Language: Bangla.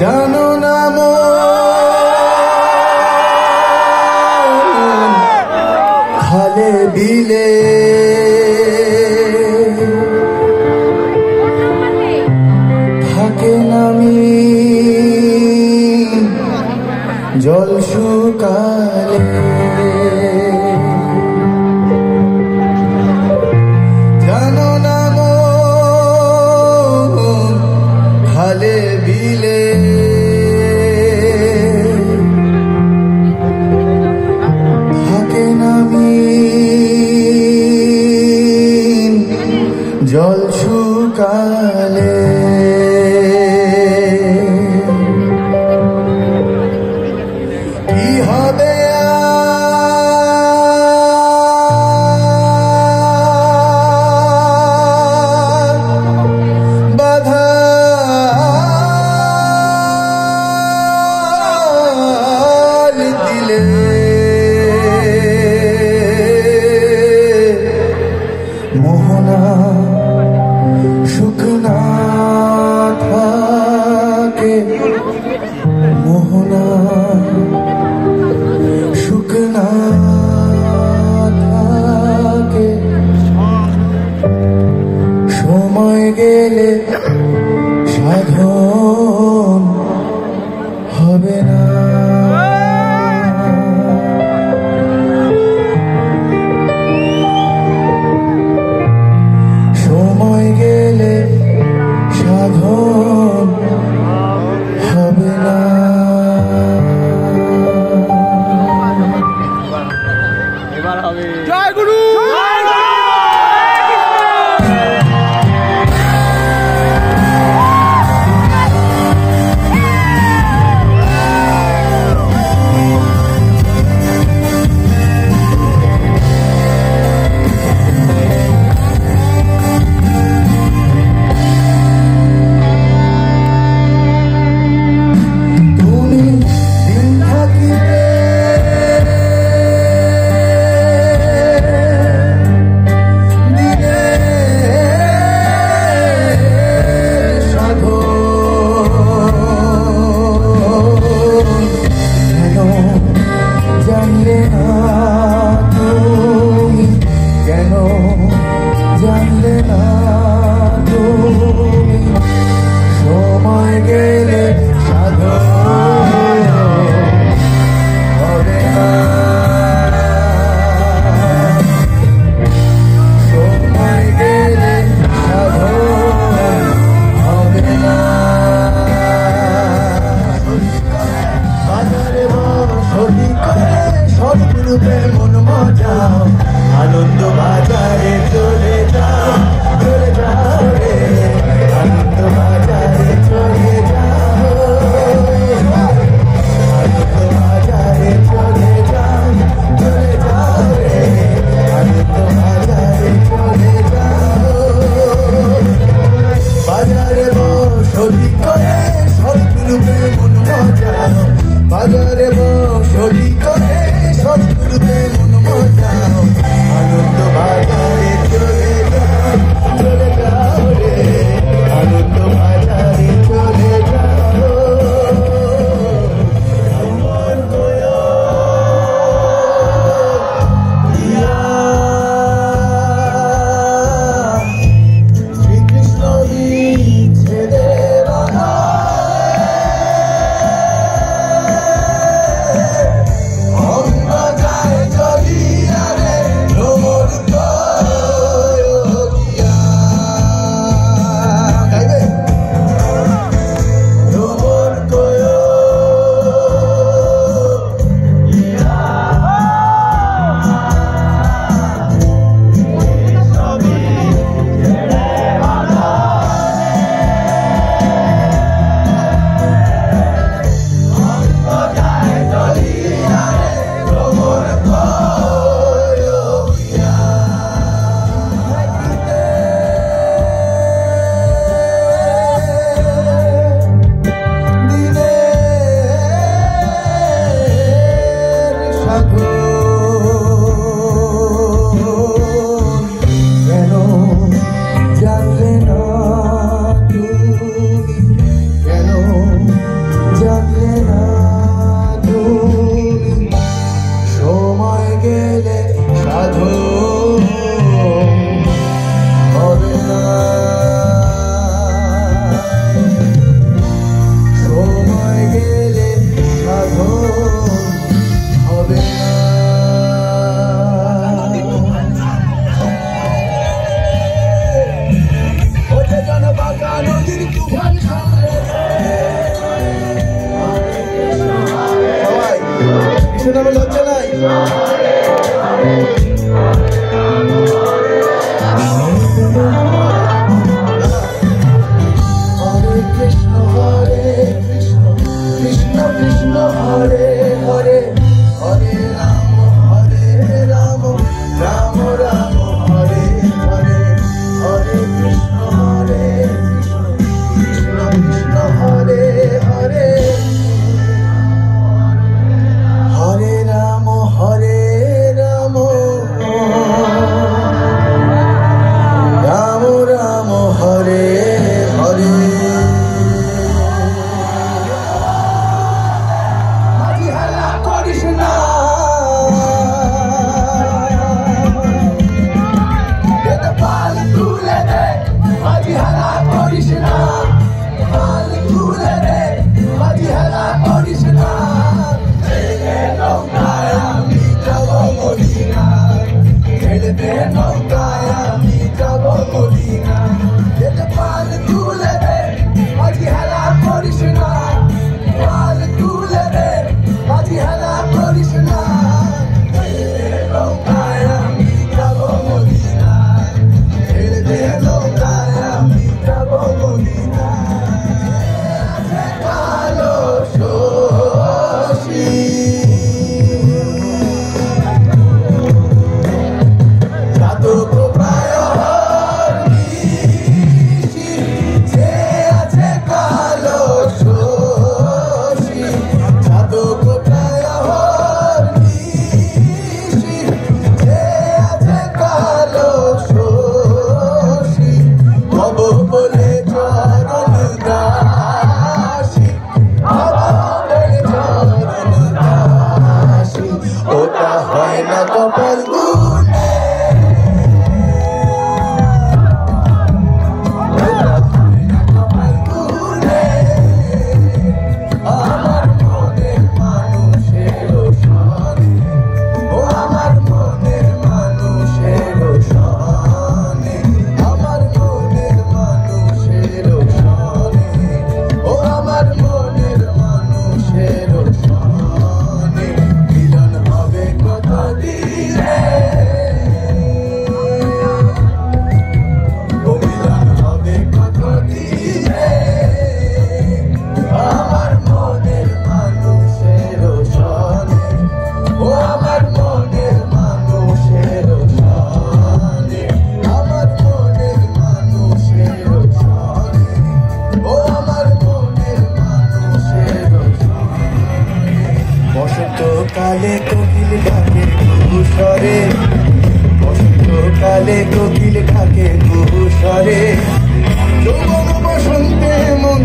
জানো না খালে বিলে থাকে নামি জল শুকালে জানো না খালে বিলে থাকে নামি জল শুকালে কি হবে বাধা দিলে মোহনা শুকনা থাকে মোহনা শুকনা থাকে সময় গেলে সাধন হবে না সময় গেলে সাধন হবে না জয় গুরু। জানলে না তুমি সময় গেলে সাধন হবে না সময় গেলে সাধন হবে না বাজারে বসতি করে সৎরূপে মন মজাও আনন্দ বাজারে চলে যাও রে আনন্দ বাজারে চলে যাও আনন্দ বাজারে চলে যাও রে আনন্দ বাজারে চলে যাও বাজারে বসতি করে সৎরূপে মন মজাও বাজারে বসতি করে সৎরূপে মন মজাও আনন্দ বাজারে চলে যাও রে আনন্দ বাজারে চলে যাও আমার দয়া শ্রীকৃষ্ণ দিচ্ছে দেবানা অঙ্গ যায় চলিয়া রে ভ্রমর কৃষ্ণ নামে লজ্জা নাই। হরে কৃষ্ণ কৃষ্ণ কৃষ্ণ হরে হরে, হরে রাম রাম রাম হরে হরে, হরে কৃষ্ণ কৃষ্ণ কৃষ্ণ হরে হরে, হরে রাম রাম রাম হরে হরে। মাঝি হেলা করিস না, পাল তুলে দে, মাঝি হেলা করিস না, পাল তুলে দে, মাঝি হেলা করিস না, নৌকায় আমি যাব মদিনা, খেলবে নৌকায় আমি যাব মদিনা, পাল তুলে দে, মাঝি হেলা করিস না, পাল তুলে দে, মাঝি হেলা করিস না, নৌকায় আমি যাব মদিনা, খেলবে নৌকায় আমি যাব মদিনা। কালো শশী সাধক প্রায় নিশি, যে আছে কালো শশী সাধক প্রায় নিশি, যে আছে কালো শশী ভব বলে চরণ দাসী, ভব বলে চরণ দাসী, ওটা হয় না কপাল গুনে, আমার মনের মানুষের সনে, ও আমার মনের মানুষের সনে, আমার মনের মানুষের সনে, ও আমার মনের মানুষের সনে, মিলন হবে কত দিনে, ও মিলন হবে কত দিনে, আমার মনের মানুষের সনে, ও আমার মনের মানুষের সনে, আমার মনের মানুষের সনে, ও আমার মনের মানুষের সনে। বসন্তকালে কোকিল ডাকে কুহুসরে, বসন্তকালে কোকিল ডাকে কুহুসরে, যৌবন বসন্তে মন